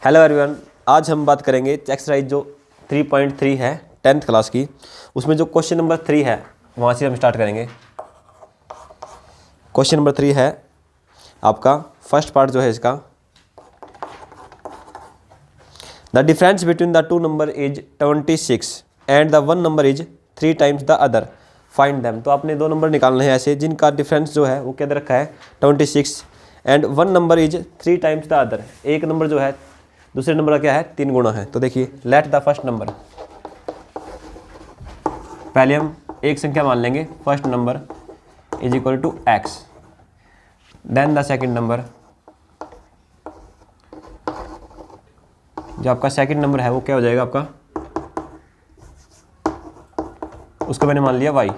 Hello everyone, आज हम बात करेंगे एक्सरसाइज जो 3.3 है 10th क्लास की। उसमें जो क्वेश्चन नंबर 3 है वहाँ से हम स्टार्ट करेंगे। क्वेश्चन नंबर 3 है आपका फर्स्ट पार्ट जो है इसका, the difference between the two number is 26 and the one number is 3 times the other, find them. तो आपने दो नंबर निकालने हैं ऐसे जिनका डिफरेंस जो है वो क्या दे रखा है 26 and one number is 3 times the other. एक नंबर जो है दूसरे नंबर का क्या है 3 गुना है। तो देखिए लेट द फर्स्ट नंबर, पहले हम एक संख्या मान लेंगे first number is equal to x, then the second number, जो आपका सेकंड नंबर है वो क्या हो जाएगा आपका, उसको मैंने मान लिया y।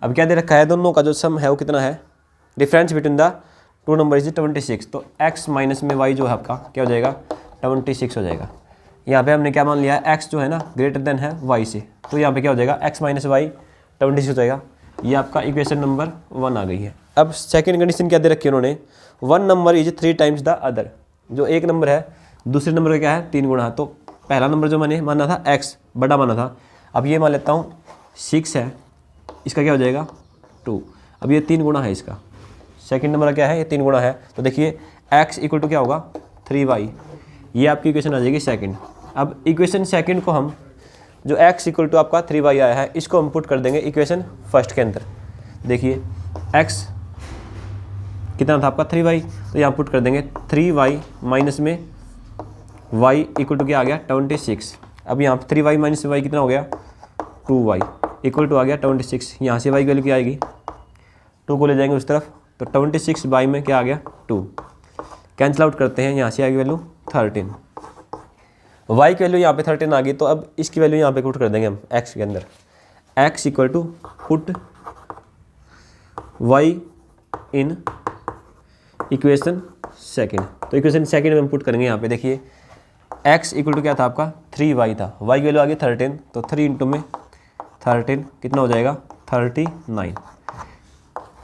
अब क्या दे रखा है दोनों का जो सम है वो कितना है, difference between the two number is 26। तो x माइनस में y जो है आपका क्या हो जाएगा 26 हो जाएगा। यहाँ पे हमने क्या मान लिया है x जो है ना ग्रेटर देन है y से, तो यहाँ पे क्या हो जाएगा x माइनस वाई 26 हो जाएगा। ये आपका इक्वेशन नंबर 1 आ गई है। अब सेकंड कंडीशन क्या दे रखी है उन्होंने, one number is 3 times the other. जो एक नंबर है दूसरे नंबर का क्या है 3 गुना। तो पहला नंबर जो मैंने माना था x बड़ा माना था, अब ये मान लेता हूँ 6 है, इसका क्या हो जाएगा 2। अब ये 3 गुना है इसका, सेकंड नंबर का क्या है ये 3 गुना है। तो देखिए x इक्वल टू क्या होगा 3y, ये आपकी इक्वेशन आ जाएगी सेकंड। अब इक्वेशन सेकंड को हम जो x इक्वल टू आपका 3y आया है इसको हम पुट कर देंगे इक्वेशन फर्स्ट के अंदर। देखिए x कितना था आपका 3y, तो यहाँ पुट कर देंगे 3y माइनस में y इक्वल टू क्या आ गया 26। अब यहाँ 3y माइनस y कितना हो गया 2y इक्वल टू आ गया 26। यहाँ से y की वैल्यू क्या आएगी 2 को ले जाएंगे उस तरफ, तो 26 बाई में क्या आ गया 2, कैंसिल आउट करते हैं, यहाँ से आएगी वैल्यू 13। y की वैल्यू यहाँ पे 13 आ गई, तो अब इसकी वैल्यू यहाँ पे पुट कर देंगे हम x के अंदर। x equal to put y in equation second. तो इक्वेशन सेकंड में हम पुट करेंगे यहाँ पे। देखिए x इक्वल टू क्या था आपका 3y था, y की वैल्यू आ गई 13, तो 3 इंटू में 13 कितना हो जाएगा 39।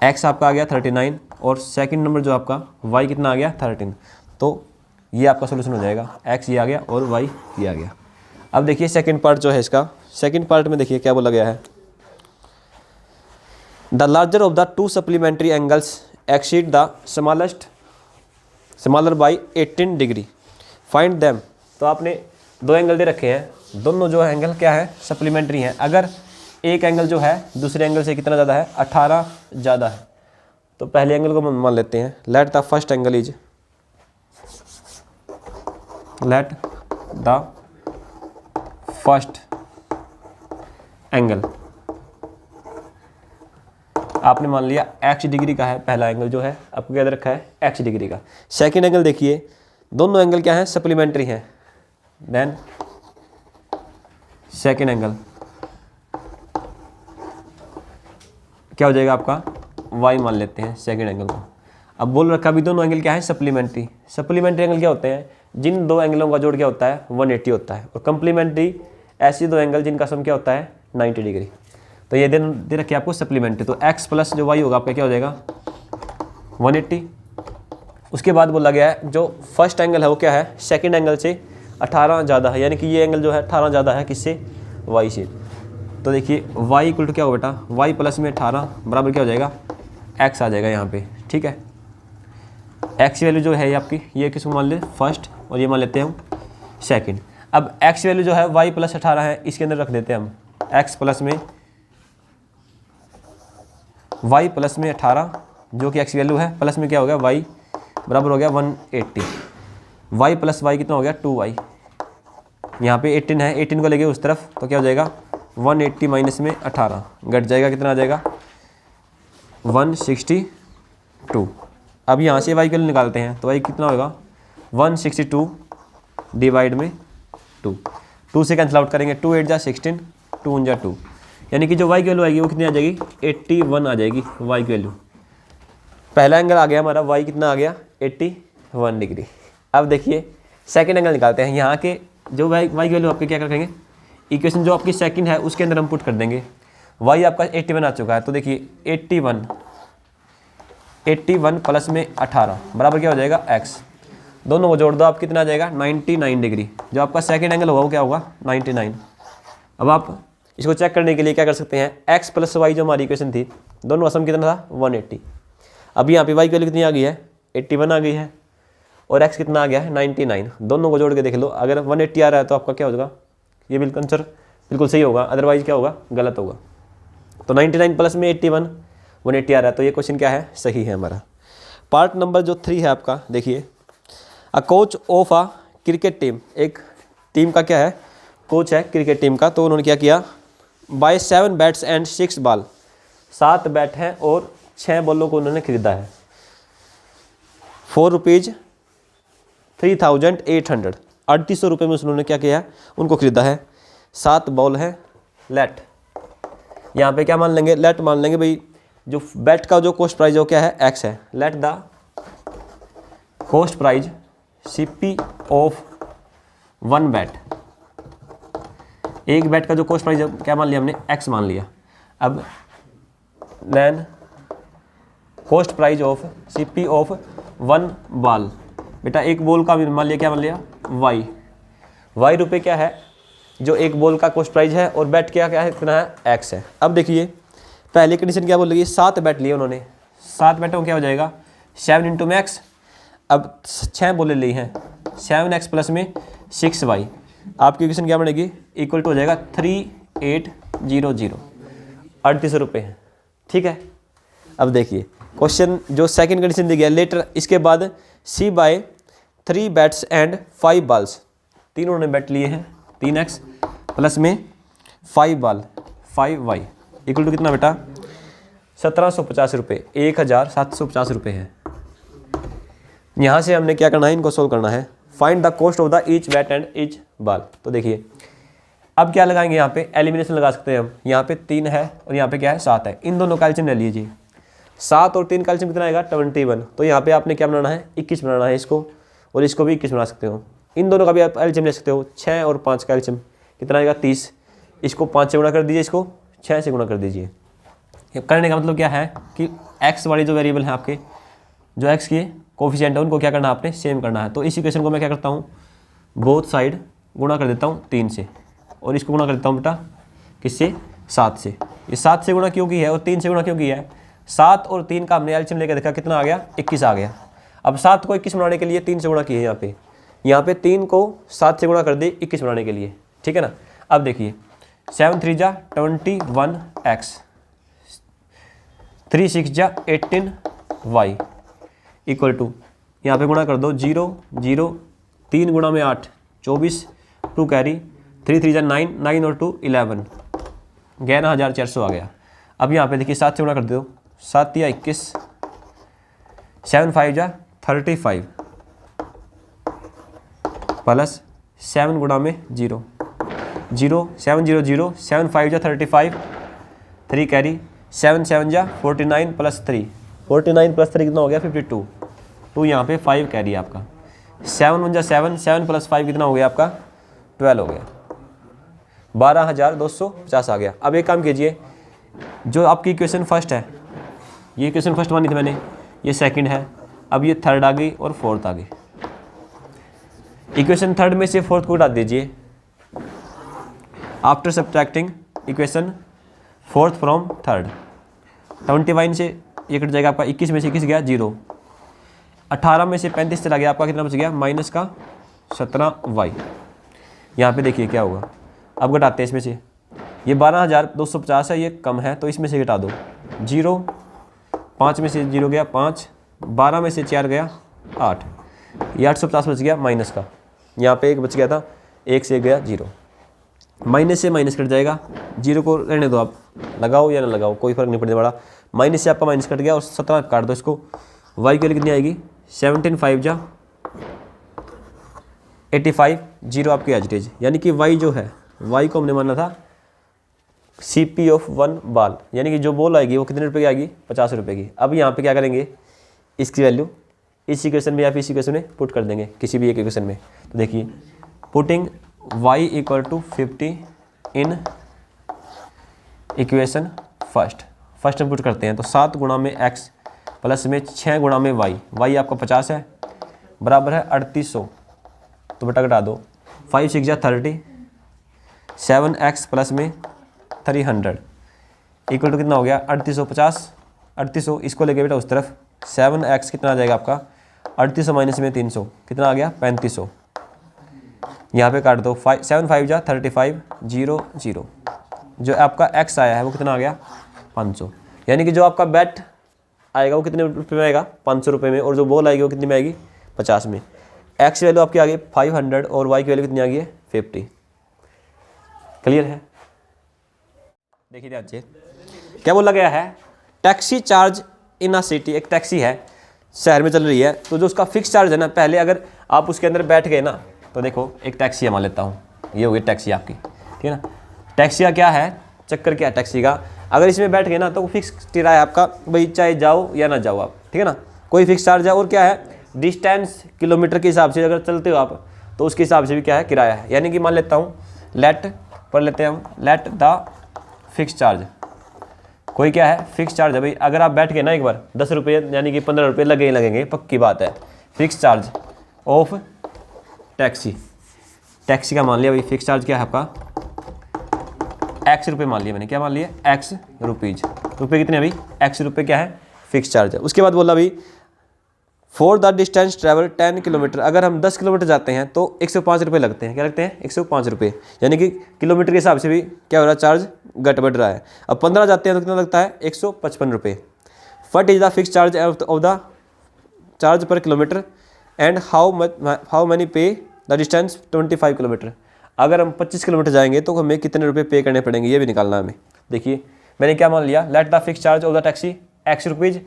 x आपका आ गया 39 और सेकंड नंबर जो आपका y कितना आ गया 13। तो ये आपका सोल्यूशन हो जाएगा, x ये आ गया और y ये आ गया। अब देखिए सेकंड पार्ट जो है इसका, सेकंड पार्ट में देखिए क्या बोला गया है, the larger of the two supplementary angles exceed the smaller by 18 degree, find them. तो आपने दो एंगल दे रखे हैं, दोनों जो एंगल क्या है सप्लीमेंट्री हैं। अगर एक एंगल जो है दूसरे एंगल से कितना ज़्यादा है 18 ज़्यादा है, तो पहले एंगल को मान लेते हैं, let the first angle is, let the first angle, आपने मान लिया x डिग्री का है पहला एंगल जो है आपको क्या दे रखा है x डिग्री का। सेकंड एंगल देखिए दोनों एंगल क्या है सप्लीमेंट्री हैं, देन सेकंड एंगल क्या हो जाएगा आपका y मान लेते हैं सेकंड एंगल को। अब बोल रखा भी दोनों एंगल क्या है सप्लीमेंट्री। सप्लीमेंट्री एंगल क्या होते हैं, जिन दो एंगलों का जोड़ क्या होता है 180 होता है, और कंप्लीमेंट्री ऐसी दो एंगल जिनका सम क्या होता है 90 डिग्री। तो ये दे रखिए आपको सप्लीमेंट्री। तो x प्लस जो y होगा आपका क्या हो जाएगा 180। उसके बाद बोला गया है जो फर्स्ट एंगल है वो क्या है सेकंड एंगल से 18 ज़्यादा है, यानी कि ये एंगल जो है 18 ज़्यादा है किससे y से। तो देखिए y इक्वल टू क्या होगा बेटा y प्लस में 18 बराबर क्या हो जाएगा x आ जाएगा यहाँ पे, ठीक है। x की वैल्यू जो है ये आपकी ये किसको मान ले फर्स्ट और ये मान लेते हैं हम सेकंड। अब x की वैल्यू जो है y प्लस 18 है, इसके अंदर रख देते हैं हम x प्लस में y प्लस में 18 जो कि x की वैल्यू है, प्लस में क्या हो गया y बराबर हो गया 180। y प्लस y कितना हो गया 2y, यहाँ पे 18 है 18 को लेके उस तरफ, तो क्या हो जाएगा 180 माइनस में 18 घट जाएगा, कितना आ जाएगा 162। अब यहाँ से y की वैल्यू निकालते हैं, तो y कितना होगा 162 डिवाइड में 2 से कैंसिल आउट करेंगे, 2 8 जा 16 2 1 जा 2, यानी कि जो y की वैल्यू आएगी वो कितनी आ जाएगी 81 आ जाएगी y की वैल्यू। पहला एंगल आ गया हमारा y कितना आ गया 81 डिग्री। अब देखिए सेकंड एंगल निकालते हैं, यहाँ के जो y की वैल्यू आपके क्या करेंगे इक्वेशन जो आपकी सेकंड है उसके अंदर हम पुट कर देंगे। y आपका 81 आ चुका है, तो देखिए 81 प्लस में 18 बराबर क्या हो जाएगा x। दोनों को जोड़ दो, आप कितना आ जाएगा 99 डिग्री। जो आपका सेकंड एंगल होगा वो क्या होगा 99। अब आप इसको चेक करने के लिए क्या कर सकते हैं, x प्लस वाई जो हमारी इक्वेशन थी, दोनों का सम कितना था 180। अब यहाँ पे y की वैल्यू कितनी आ गई है 81 आ गई है, और x कितना आ गया है 99। दोनों को जोड़ के देख लो, अगर 180 आ रहा है तो आपका क्या होगा, ये बिल्कुल आंसर बिल्कुल सही होगा, अदरवाइज क्या होगा गलत होगा। तो 99 प्लस में 81 180 आ रहा है, तो ये क्वेश्चन क्या है सही है हमारा। पार्ट नंबर जो 3 है आपका, देखिए a coach of a cricket team, एक टीम का क्या है कोच है क्रिकेट टीम का, तो उन्होंने क्या किया, by 7 bats and 6 ball, 7 bat हैं और 6 बॉलों को उन्होंने खरीदा है, 4 रुपीज़ 3800, 3800 रुपये में उन्होंने क्या किया है उनको खरीदा है। 7 बॉल है लेट, यहाँ पे क्या मान लेंगे लेट मान लेंगे भाई, जो बैट का जो कॉस्ट प्राइस वो क्या है एक्स है, let the cost price CP of 1 bat, एक बैट का जो कॉस्ट प्राइस क्या मान लिया हमने एक्स मान लिया। अब then cost price of CP of 1 ball, बेटा एक बॉल का मान लिया क्या मान लिया वाई रुपये क्या है जो एक बॉल का कॉस्ट प्राइस है, और बैट क्या क्या है कितना है एक्स है। अब देखिए पहली कंडीशन क्या बोल रही है, 7 बैट लिए उन्होंने, 7 बैटों में क्या हो जाएगा 7 इंटू मैक्स, अब 6 बॉलें ली हैं, 7x प्लस में 6y, आपकी इक्वेशन क्या बनेगी इक्वल टू हो जाएगा 3800, 3800 रुपये है, ठीक है। अब देखिए क्वेश्चन जो सेकंड कंडीशन दी गया लेटर, इसके बाद सी बाय 3 बैट्स एंड 5 बॉल्स, तीनों ने बैट लिए हैं 3x प्लस में 5 बॉल 5y इक्वल टू कितना बेटा 1750 रुपये, 1750 रुपये है। यहाँ से हमने क्या करना है, इनको सोल्व करना है, find the cost of the each bat and each ball. तो देखिए अब क्या लगाएंगे, यहाँ पे एलिमिनेशन लगा सकते हैं हम, यहाँ पे 3 है और यहाँ पे क्या है 7 है, इन दोनों का एलसीएम ले लीजिए, 7 और 3 का एलसीएम कितना आएगा 21। तो यहाँ पे आपने क्या बनाना है 21 बनाना है इसको, और इसको भी 21 बना सकते हो, इन दोनों का भी आप एलसीएम ले सकते हो, 6 और 5 का एलसीएम कितना आएगा 30, इसको 5 से गुणा कर दीजिए, इसको 6 से गुणा कर दीजिए। करने का मतलब क्या है कि एक्स वाली जो वेरिएबल है आपके, जो एक्स की कोफिशिएंट है उनको क्या करना है आपने सेम करना है। तो इस इक्वेशन को मैं क्या करता हूँ बोथ साइड गुणा कर देता हूँ 3 से, और इसको गुणा कर देता हूँ बेटा किससे 7 से। ये 7 से गुणा क्यों की है और 3 से गुणा क्यों किया है, 7 और 3 का हमने एलसीएम लेकर देखा कितना आ गया 21 आ गया। अब 7 को 21 बनाने के लिए 3 से गुणा किए यहाँ पे 3 को 7 से गुणा कर दे 21 बनाने के लिए, ठीक है ना। अब देखिए 7 3 जा 21x, 3 6 जा 18y इक्वल टू यहाँ पे गुणा कर दो 0 0, 3 गुणा में 8 24, 2 कैरी, 3 3 जा 9, 9 और 2 11, 11400 आ गया। अब यहाँ पे देखिए 7 से गुणा कर दो, 7 या 21, 7 5 जा 35 प्लस 7 गुणा में 0 0 7 0 0, 7 5 जा 35, 3 कैरी, 7 7 जा 49 प्लस 3, 49 प्लस 3 कितना हो गया 52, 2 यहाँ पे 5 कैरी आपका, 7 1 जा 7, 7 प्लस 5 कितना हो गया आपका 12 हो गया, 12250 आ गया। अब एक काम कीजिए, जो आपकी इक्वेशन फर्स्ट है, ये इक्वेशन फर्स्ट मानी थी मैंने, ये सेकंड है, अब ये थर्ड आ गई और फोर्थ आ गई। इक्वेशन थर्ड में से फोर्थ को हटा दीजिए, after subtracting equation fourth from third, 21 से ये कट जाएगा आपका, 21 में से 21 गया 0, 18 में से 35 चला गया आपका, कितना बच गया माइनस का 17y। यहाँ पे देखिए क्या होगा, अब घटाते हैं इसमें से, ये 12250 है, ये कम है तो इसमें से घटा दो 0, 5 में से 0 गया 5, 12 में से 4 गया 8, ये 850 बच गया माइनस का, यहाँ पे एक बच गया था, 1 से गया 0, माइनस से माइनस कट जाएगा, 0 को रहने दो, आप लगाओ या ना लगाओ कोई फर्क नहीं पड़ने वाला, माइनस से आपका माइनस कट गया और 17 काट दो इसको, y की वैल्यू कितनी आएगी 17 5 जा 85, 0 आपकी एज, यानी कि y जो है y को हमने माना था CP ऑफ 1 बॉल, यानी कि जो बॉल आएगी वो कितने रुपए की आएगी 50 रुपये की। अब यहाँ पे क्या करेंगे, इसकी वैल्यू इस इक्वेशन में या फिर इस इक्वेशन में पुट कर देंगे, किसी भी एक इक्वेशन में। तो देखिए putting y equal to 50 in equation first में पुट करते हैं, तो 7 गुणा में x प्लस में 6 गुणा में y आपका 50 है, बराबर है 3800, तो बेटा घटा दो, 5 6 जा 30, 7x प्लस में 300 इक्वल टू कितना हो गया 3850, 3800 इसको लेके बेटा उस तरफ, 7x कितना आ जाएगा आपका 3800 माइनस में 300 कितना आ गया 3500, यहाँ पे काट दो, 7 5 जा 35 0 0, जो आपका x आया है वो कितना आ गया 500, यानी कि जो आपका बैट आएगा वो कितने रुपये में आएगा 500 रुपये में, और जो बॉल आएगी वो कितनी में आएगी 50 में। x वैल्यू आपकी आ गई 500 और y की वैल्यू कितनी आ गई है 50। क्लियर है? देखिए ध्यान से क्या बोला गया है, taxi charge in a city, एक टैक्सी है शहर में चल रही है, तो जो उसका फिक्स चार्ज है ना, पहले अगर आप उसके अंदर बैठ गए ना, तो देखो एक टैक्सी मान लेता हूँ, ये हो गई टैक्सी आपकी, ठीक है ना। टैक्सी का क्या है, चक्कर क्या है टैक्सी का, अगर इसमें बैठ गए ना तो फिक्स किराया आपका, भाई चाहे जाओ या ना जाओ आप, ठीक है ना, कोई फिक्स चार्ज है। और क्या है, डिस्टेंस किलोमीटर के हिसाब से अगर चलते हो आप तो उसके हिसाब से भी क्या है किराया है। यानी कि मान लेता हूँ लेट पढ़ लेते हैं हम, लेट द फिक्स चार्ज, कोई क्या है फिक्स चार्ज है भाई, अगर आप बैठ गए ना एक बार 10 रुपये यानी कि 15 रुपये लगे ही लगेंगे, पक्की बात है। Fix charge of taxi, taxi का मान लिया भाई फिक्स चार्ज क्या है आपका x रुपये मान लिया मैंने, क्या मान लिया x रुपीज़, रुपये कितने भाई x रुपये क्या है फिक्स चार्ज है। उसके बाद बोला भाई for the distance travel 10 kilometre, अगर हम 10 किलोमीटर जाते हैं तो 105 रुपये लगते हैं, क्या लगते हैं 105 रुपये, यानी कि किलोमीटर के हिसाब से भी क्या हो रहा है चार्ज घट बढ़ रहा है। अब 15 जाते हैं तो कितना लगता है 155 रुपये। What is the fix charge of the charge पर किलोमीटर एंड हाउ मैनी पे द डिस्टेंस 25 किलोमीटर, अगर हम 25 किलोमीटर जाएंगे तो हमें कितने रुपये पे करने पड़ेंगे ये भी निकालना है हमें। देखिए मैंने क्या मान लिया, let the fix charge of the taxi x rupees,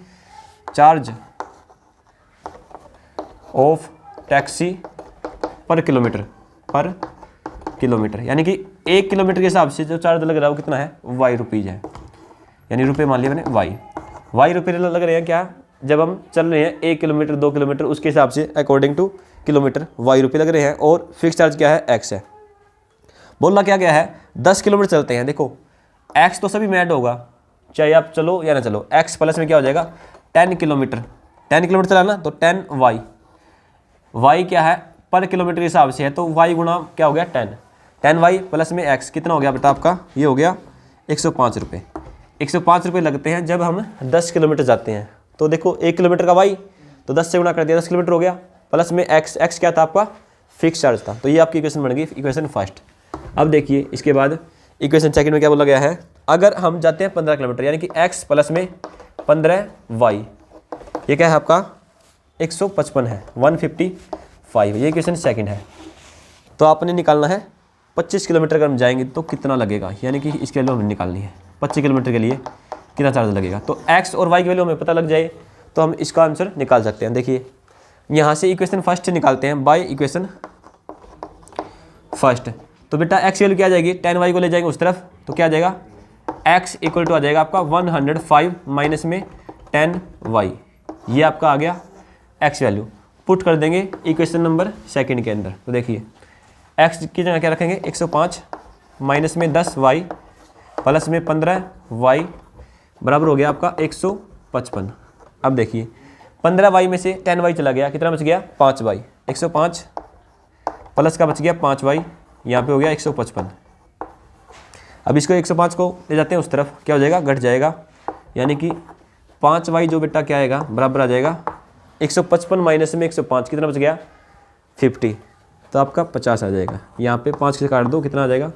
charge of taxi पर किलोमीटर, यानी कि 1 किलोमीटर के हिसाब से जो चार्ज लग रहा है वो कितना है y रुपीज़ है, यानी रुपये मान लिया मैंने y रुपये लग रहे हैं क्या, जब हम चल रहे हैं 1 किलोमीटर 2 किलोमीटर उसके हिसाब से अकॉर्डिंग टू किलोमीटर y रुपये लग रहे हैं, और फिक्स चार्ज क्या है x है। बोलना क्या गया है 10 किलोमीटर चलते हैं, देखो x तो सभी में ऐड होगा चाहे आप चलो या ना चलो, x प्लस में क्या हो जाएगा 10 किलोमीटर चलाना तो 10y, y क्या है पर किलोमीटर के हिसाब से है तो y गुना क्या हो गया 10y प्लस में x कितना हो गया बेटा आपका, ये हो गया 105 रुपये। 105 रुपये लगते हैं जब हम 10 किलोमीटर जाते हैं, तो देखो 1 किलोमीटर का y तो 10 से गुना कर दिया 10 किलोमीटर हो गया, प्लस में x क्या था आपका फिक्स चार्ज था, तो ये आपकी इक्वेशन बन गई इक्वेशन फर्स्ट। अब देखिए इसके बाद इक्वेशन सेकंड में क्या बोला गया है, अगर हम जाते हैं 15 किलोमीटर यानी कि x प्लस में 15y, ये क्या है आपका 155 है 155, ये इक्वेशन सेकंड है। तो आपने निकालना है 25 किलोमीटर अगर हम जाएंगे तो कितना लगेगा, यानी कि इसके वैल्यू हमें निकालनी है 25 किलोमीटर के लिए कितना चार्ज लगेगा, तो x और y की वैल्यू हमें पता लग जाए तो हम इसका आंसर निकाल सकते हैं। देखिए यहाँ से इक्वेशन फर्स्ट निकालते हैं बाय इक्वेशन फर्स्ट, तो बेटा x वैल्यू क्या आ जाएगी 10y को ले जाएंगे उस तरफ तो क्या आ जाएगा x इक्वल टू आ जाएगा आपका 105 माइनस में 10y, ये आपका आ गया x वैल्यू, पुट कर देंगे इक्वेशन नंबर सेकंड के अंदर। तो देखिए x की जगह क्या रखेंगे 105 माइनस में 10y प्लस में 15y बराबर हो गया आपका 155। अब देखिए 15y में से 10y चला गया, कितना बच गया 5y, 105 प्लस का बच गया 5y, यहाँ पे हो गया 155। अब इसको 105 को ले जाते हैं उस तरफ, क्या हो जाएगा घट जाएगा, यानी कि 5y जो बेटा क्या आएगा बराबर आ जाएगा 155 माइनस में 105 कितना बच गया 50, तो आपका 50 आ जाएगा। यहाँ पे 5 से काट दो कितना आ जाएगा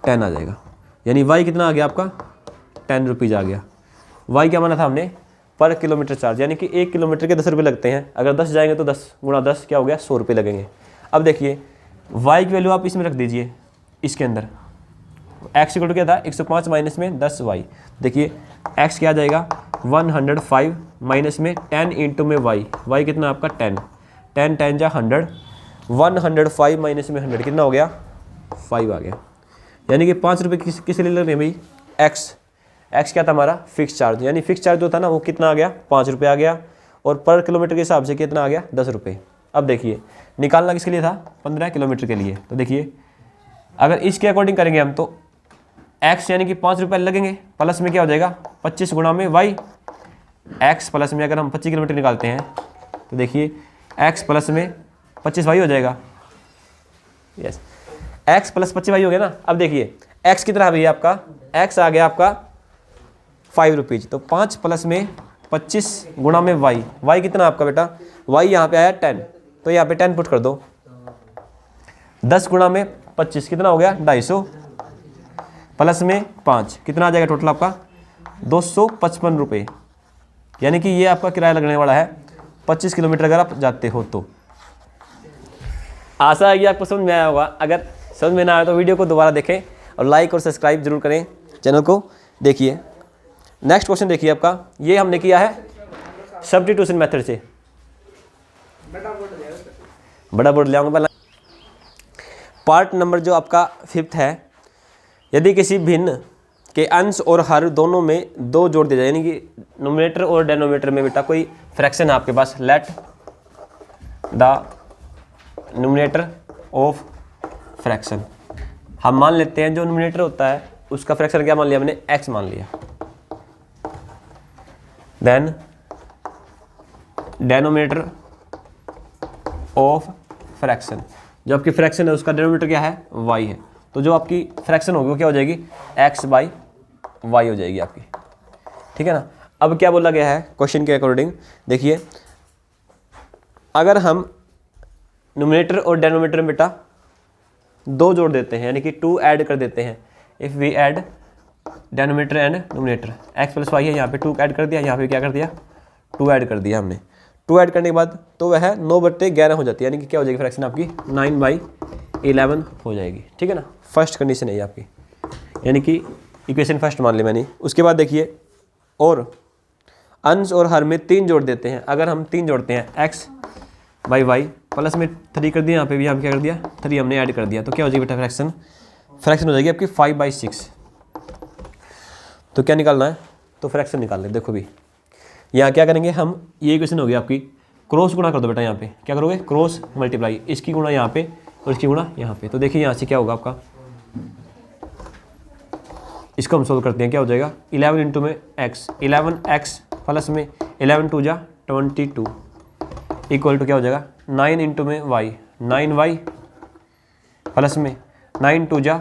10 आ जाएगा, यानी y कितना आ गया आपका 10 रुपीज़ आ गया। y क्या माना था हमने पर किलोमीटर चार्ज, यानी कि 1 किलोमीटर के 10 रुपये लगते हैं, अगर 10 जाएंगे तो 10 गुणा 10 क्या हो गया 100 रुपये लगेंगे। अब देखिए y की वैल्यू आप इसमें रख दीजिए इसके अंदर, x इक्वल टू क्या था 105 माइनस में 10y, देखिए x क्या आ जाएगा 105 माइनस में 10 इंटू में y कितना आपका 10 10 जा 100, 105 माइनस में 100 कितना हो गया 5 आ गया, यानी कि 5 रुपये किस लिए लग रहे हैं भाई x क्या था हमारा फिक्स चार्ज, यानी फिक्स चार्ज जो था ना वो कितना आ गया 5 रुपये आ गया, और पर किलोमीटर के हिसाब से कितना आ गया 10 रुपये। अब देखिए निकालना किसके लिए था 15 किलोमीटर के लिए, तो देखिए अगर इसके अकॉर्डिंग करेंगे हम तो x यानी कि 5 रुपये लगेंगे, प्लस में क्या हो जाएगा 25 गुणा में y, x प्लस में अगर हम 25 किलोमीटर निकालते हैं तो देखिए x प्लस में 25y हो जाएगा। यस, x प्लस 25y हो गया ना। अब देखिए x कितना है भैया आपका, x आ गया आपका 5 रुपीज़, तो 5 प्लस में 25 गुणा में y कितना आपका बेटा, y यहाँ पे आया 10, तो यहाँ पे 10 पुट कर दो। 10 गुणा में 25 कितना हो गया 250, प्लस में 5 कितना आ जाएगा टोटल आपका 255 रुपये। यानी कि ये आपका किराया लगने वाला है 25 किलोमीटर अगर आप जाते हो तो। आशा है कि आपको समझ में आया होगा। अगर समझ में ना आया तो वीडियो को दोबारा देखें और लाइक और सब्सक्राइब जरूर करें चैनल को। देखिए नेक्स्ट क्वेश्चन देखिए आपका, ये हमने किया है सब्स्टिट्यूशन मेथड से। बड़ा बोर्ड ले आऊँगा पहला। पार्ट नंबर जो आपका 5th है, यदि किसी भिन्न के अंश और हर दोनों में 2 जोड़ दिया जाए, यानी कि नोमिनेटर और डेनोमिनेटर में बेटा कोई फ्रैक्शन है आपके पास, let the denominator of fraction, हम मान लेते हैं जो नोमिनेटर होता है उसका फ्रैक्शन क्या मान लिया हमने, x मान लिया। देन डेनोमिनेटर ऑफ फ्रैक्शन, जो आपकी फ्रैक्शन है उसका डेनोमिनेटर क्या है, y है, तो जो आपकी फ्रैक्शन होगी वो क्या हो जाएगी, x बाई y हो जाएगी आपकी। ठीक है ना। अब क्या बोला गया है क्वेश्चन के अकॉर्डिंग, देखिए अगर हम नोमिनेटर और डेनोमिनेटर में बेटा 2 जोड़ देते हैं, यानी कि 2 ऐड कर देते हैं, if we add denominator and numerator, x plus y है, यहाँ पे 2 ऐड कर दिया, यहाँ पे क्या कर दिया 2 ऐड कर दिया हमने। 2 ऐड करने के बाद तो वह 9/11 हो जाती है, यानी कि क्या हो जाएगी फ्रैक्शन आपकी 9/11 हो जाएगी। ठीक है ना, फर्स्ट कंडीशन है ये आपकी, यानी कि इक्वेशन फर्स्ट मान ली मैंने। उसके बाद देखिए और अंश और हर में 3 जोड़ देते हैं, अगर हम 3 जोड़ते हैं x बाई वाई प्लस में 3 कर दिया, यहाँ पे भी हम क्या कर दिया 3 हमने ऐड कर दिया, तो क्या हो जाएगी बेटा फ्रैक्शन हो जाएगी आपकी 5/6। तो क्या निकालना है, तो फ्रैक्शन निकाल ले। देखो भी यहाँ क्या करेंगे हम, ये इक्वेशन होगी आपकी, क्रॉस गुणा कर दो बेटा, यहाँ पे क्या करोगे क्रॉस मल्टीप्लाई, इसकी गुणा यहाँ पे और इसकी गुणा यहाँ पे। तो देखिए यहाँ से क्या होगा आपका, इसको हम सोल्व करते हैं, क्या हो जाएगा 11 इंटू में x, 11x प्लस में 11 2 जा 22 इक्वल टू क्या हो जाएगा 9 इंटू में y, 9y प्लस में 9 2 जा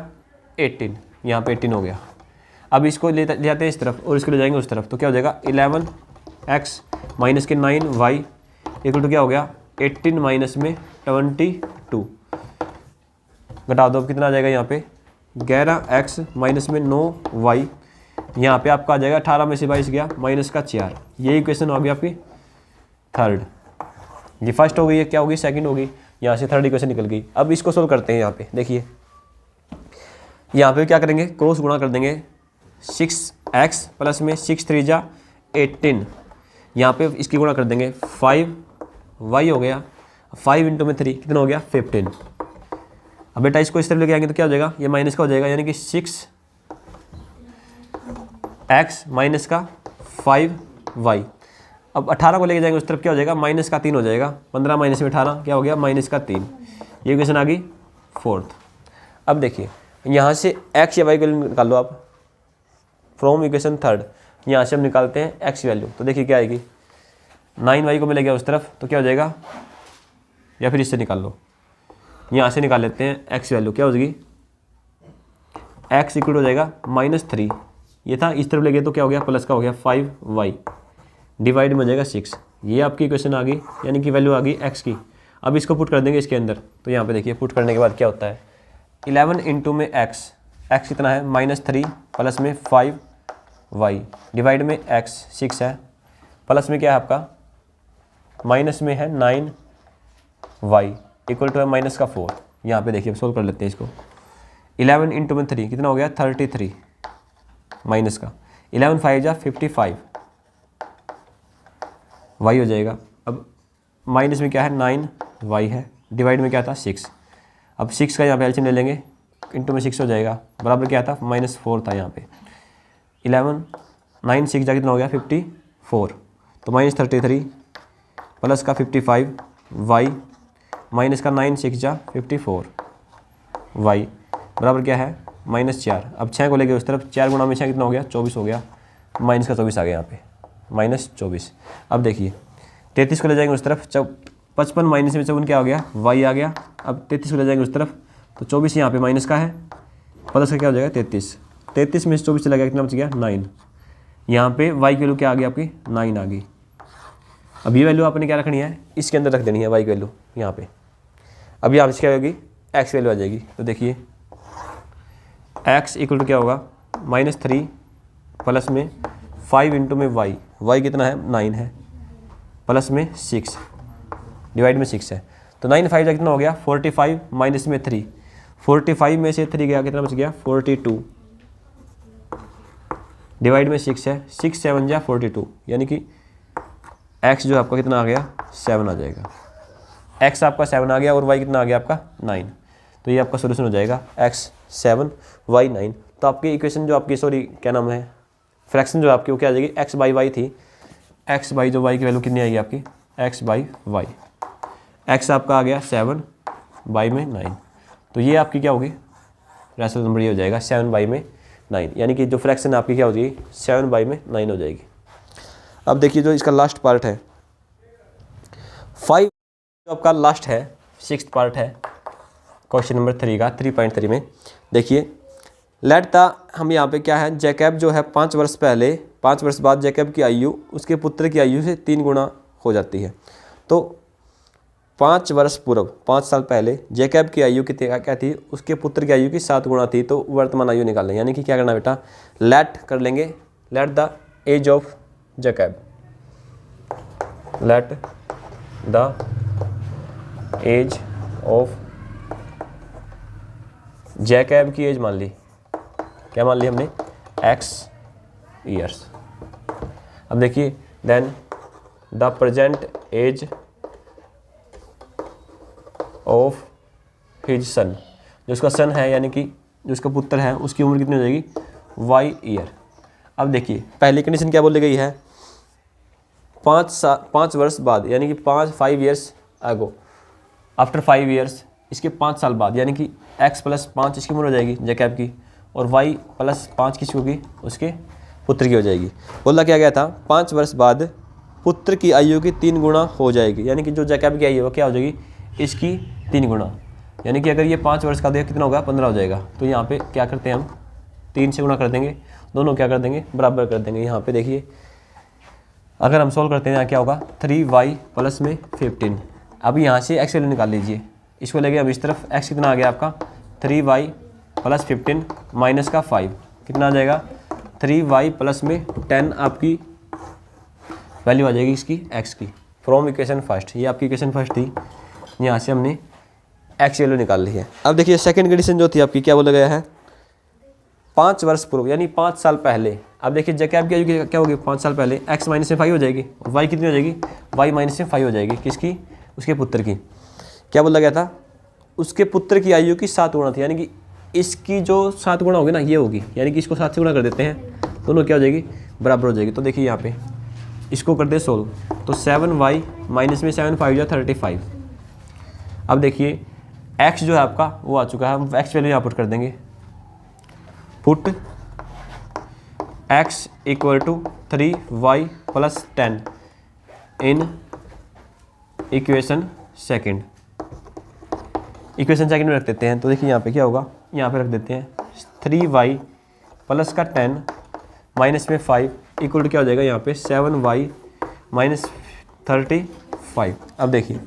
18, यहाँ पे 18 हो गया। अब इसको ले जाते हैं इस तरफ और इसको ले जाएंगे उस तरफ, तो क्या हो जाएगा 11x माइनस के 9y इक्वल टू क्या हो गया 18 माइनस में 22, घटा दो अब कितना आ जाएगा यहाँ पे 11x माइनस में 9y, यहाँ पे आपका आ जाएगा 18 में से 22 गया माइनस का 4। ये इक्वेशन होगी आपकी थर्ड, ये फर्स्ट हो गई है, क्या होगी सेकंड होगी, यहाँ से थर्ड इक्वेशन निकल गई। अब इसको सोल्व करते हैं। यहाँ पे देखिए यहाँ पे क्या करेंगे क्रॉस गुणा कर देंगे, 6x प्लस में 6 3 जा 18, यहाँ पे इसकी गुणा कर देंगे 5y हो गया, 5 इंटू में 3 कितना हो गया 15। अब बेटा इसको इस तरफ लेके आएंगे तो क्या हो जाएगा, ये माइनस का हो जाएगा, यानी कि 6x माइनस का 5y। अब 18 को लेके जाएंगे उस तरफ, क्या हो जाएगा माइनस का 3 हो जाएगा, 15 माइनस में 18 क्या हो गया माइनस का 3। ये इक्वेशन आ गई फोर्थ। अब देखिए यहाँ से x या y वैल्यू निकाल लो आप फ्रॉम इक्वेशन थर्ड, यहाँ से हम निकालते हैं x वैल्यू, तो देखिए क्या आएगी 9y को मिलेगा उस तरफ, तो क्या हो जाएगा, या फिर इससे निकाल लो, यहाँ से निकाल लेते हैं x वैल्यू, क्या हो जाएगी x इक्वल हो जाएगा -3, ये था इस तरफ ले गए तो क्या हो गया प्लस का हो गया 5y डिवाइड में हो जाएगा 6। ये आपकी इक्वेशन आ गई, यानी कि वैल्यू आ गई x की। अब इसको पुट कर देंगे इसके अंदर, तो यहाँ पे देखिए पुट करने के बाद क्या होता है 11 इंटू में x कितना है -3 प्लस में 5y डिवाइड में x 6 है, प्लस में क्या है आपका माइनस में है 9y इक्वल टू है माइनस का 4। यहाँ पे देखिए सोल्व कर लेते हैं इसको, 11 इंटू में 3 कितना हो गया 33 माइनस का 11 5 जा 55 y हो जाएगा। अब माइनस में क्या है 9y है, डिवाइड में क्या था 6, अब 6 का यहाँ पे एलसीएम ले लेंगे, इंटू में 6 हो जाएगा, बराबर क्या था -4 था यहाँ पे, 11 9 6 जा कितना हो गया 54, तो -33 प्लस का 55y माइनस का 9 6 जा 54y बराबर क्या है -4। अब 6 को लेके उस तरफ, 4 गुणा में 6 कितना हो गया 24 हो गया, माइनस का 24 आ गया यहाँ पे -24। अब देखिए 33 को ले जाएंगे उस तरफ, 55 माइनस में 54 क्या हो गया, y आ गया। अब 33 को ले जाएंगे उस तरफ तो 24 यहाँ पे माइनस का है, प्लस का क्या हो जाएगा 33, 33 में से 24 चला गया, कितना बच गया 9। यहाँ पे y की वैल्यू क्या आ गई आपकी 9 आ गई। अब ये वैल्यू आपने क्या रखनी है, इसके अंदर रख देनी है y की वैल्यू यहाँ पे। अब यहाँ पे क्या होगी, x वैल्यू आ जाएगी। तो देखिए x इक्वल टू क्या होगा -3 प्लस में 5 इंटू में y कितना है 9 है, प्लस में 6 डिवाइड में 6 है। तो 9 5 कितना हो गया 45 माइनस में 3, 45 में से 3 गया कितना बच गया 42 डिवाइड में 6 है, 6 7 जा 42, यानी कि x जो आपका कितना आ गया 7 आ जाएगा। x आपका 7 आ गया और y कितना आ गया आपका 9। तो ये आपका सोल्यूशन हो जाएगा x 7 y 9। तो आपकी इक्वेशन जो आपकी क्या नाम है, फ्रैक्शन जो आपकी वो क्या आ जाएगी x बाई y थी, x बाई जो y की वैल्यू कितनी आएगी आपकी x बाई y, x आपका आ गया 7 बाई में 9। तो ये आपकी क्या होगी रैशनल नंबर, ये हो जाएगा 7 बाई में 9, यानी कि जो फ्रैक्शन आपकी क्या हो जाएगी 7 बाई में 9 हो जाएगी। अब देखिए जो इसका लास्ट पार्ट है 5, जो आपका लास्ट है 6th पार्ट है क्वेश्चन नंबर 3 का 3.3 में। देखिए लेट द, हम यहाँ पे क्या है, जैकब जो है 5 वर्ष पहले, 5 वर्ष बाद जैकब की आयु उसके पुत्र की आयु से 3 गुना हो जाती है। तो 5 वर्ष पूर्व 5 साल पहले जैकब की आयु कितनी क्या थी, उसके पुत्र की आयु की 7 गुना थी। तो वर्तमान आयु निकालें, यानी कि क्या करना बेटा, लेट कर लेंगे, let the age of Jacob, let the age of Jacob की एज मान ली, क्या मान ली हमने x ईयर्स। अब देखिए then the present age of his son, जो उसका सन है यानी कि जो उसका पुत्र है उसकी उम्र कितनी हो जाएगी y ईयर। अब देखिए पहली कंडीशन क्या बोली गई है, 5 वर्ष बाद, यानी कि 5 ईयर्स अगो, आफ्टर 5 ईयर्स, इसके 5 साल बाद, यानी कि x प्लस 5 इसकी उम्र हो जाएगी जैकब की, और y प्लस 5 किसकी होगी उसके पुत्र की हो जाएगी। बोला क्या गया था 5 वर्ष बाद पुत्र की आयु की 3 गुना हो जाएगी, यानी कि जो जैकब की आयु है क्या हो जाएगी इसकी 3 गुना, यानी कि अगर ये 5 वर्ष का देख कितना होगा 15 हो जाएगा। तो यहाँ पे क्या करते हैं हम 3 से गुना कर देंगे, दोनों क्या कर देंगे बराबर कर देंगे। यहाँ पे देखिए अगर हम सोल्व करते हैं यहाँ क्या होगा 3y प्लस में 15। अब यहाँ से x वैल्यू निकाल लीजिए, इसको लेके अब इस तरफ x कितना आ गया आपका 3y प्लस 15 माइनस का 5 कितना आ जाएगा 3y प्लस में 10 आपकी वैल्यू आ जाएगी इसकी x की, फ्रॉम इक्वेशन फर्स्ट। ये आपकी इक्वेशन फर्स्ट थी, यहाँ से हमने x वैल्यू निकाल ली है। अब देखिए सेकंड कंडीशन जो थी आपकी क्या बोला गया है 5 वर्ष पूर्व, यानी 5 साल पहले। अब देखिए जैकब की आयु क्या होगी 5 साल पहले, x माइनस में 5 हो जाएगी, y कितनी हो जाएगी y माइनस में 5 हो जाएगी, किसकी उसके पुत्र की। क्या बोला गया था उसके पुत्र की आयु की 7 गुना थी, यानी कि इसकी जो 7 गुना होगी ना ये होगी, यानी कि इसको 7 से गुना कर देते हैं, दोनों क्या हो जाएगी बराबर हो जाएगी। तो देखिए यहाँ पे इसको करते हैं सोल्व, तो 7y माइनस में 7 5 या 35। अब देखिए x जो है आपका वो आ चुका है, हम x वैल्यू यहाँ पुट कर देंगे, put x equal to 3y plus 10 in equation second. Equation second में रख देते हैं। तो देखिए यहाँ पे क्या होगा, यहाँ पे रख देते हैं 3y प्लस का 10 माइनस में 5 इक्वल टू क्या हो जाएगा यहाँ पे 7y माइनस 35। अब देखिए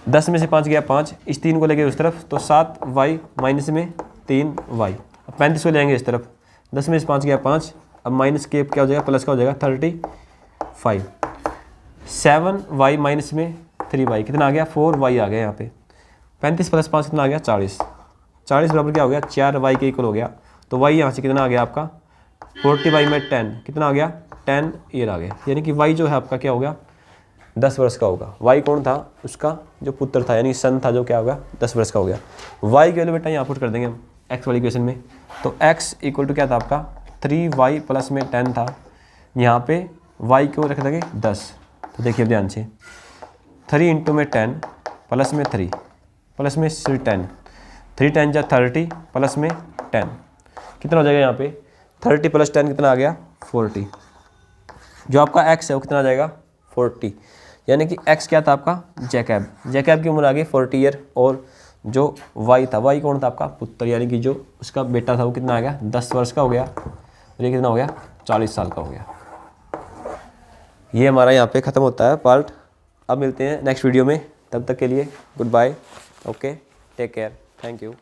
10 में से 5 गया 5, इस 3 को लेके उस तरफ, तो 7y माइनस में 3y। अब 35 को ले जाएंगे इस तरफ, 10 में से 5 गया 5, अब माइनस के क्या हो जाएगा प्लस का हो जाएगा 35। 7y माइनस में 3y कितना आ गया 4y आ गया यहाँ पे, 35 प्लस 5 कितना आ गया 40, 40 बराबर क्या हो गया 4y के इक्वल हो गया। तो y यहाँ से कितना आ गया आपका 40y में 10 कितना आ गया 10 ईयर आ गया, यानी कि y जो है आपका क्या हो गया 10 वर्ष का होगा। y कौन था उसका जो पुत्र था, यानी सन था, जो क्या होगा 10 वर्ष का हो गया। y की वैल्यू बेटा यहाँ पुट कर देंगे हम x वाली इक्वेशन में, तो x इक्वल टू क्या था आपका 3y प्लस में 10 था, यहाँ पे y को रख देंगे 10। तो देखिए अब ध्यान से 3 इंटू में 10 प्लस में 3 प्लस में 10, 3 10 जा 30 प्लस में 10 कितना हो जाएगा यहाँ पे 30 प्लस 10 कितना आ गया 40। जो आपका x है वो कितना आ जाएगा 40, यानी कि एक्स क्या था आपका, जैकब, जैकब की उम्र आ गई 40 ईयर, और जो वाई था, वाई कौन था आपका, पुत्र, यानी कि जो उसका बेटा था वो कितना आ गया, 10 वर्ष का हो गया, और ये कितना हो गया, 40 साल का हो गया। ये हमारा यहाँ पे ख़त्म होता है पार्ट। अब मिलते हैं नेक्स्ट वीडियो में, तब तक के लिए good bye, okay, take care, thank you.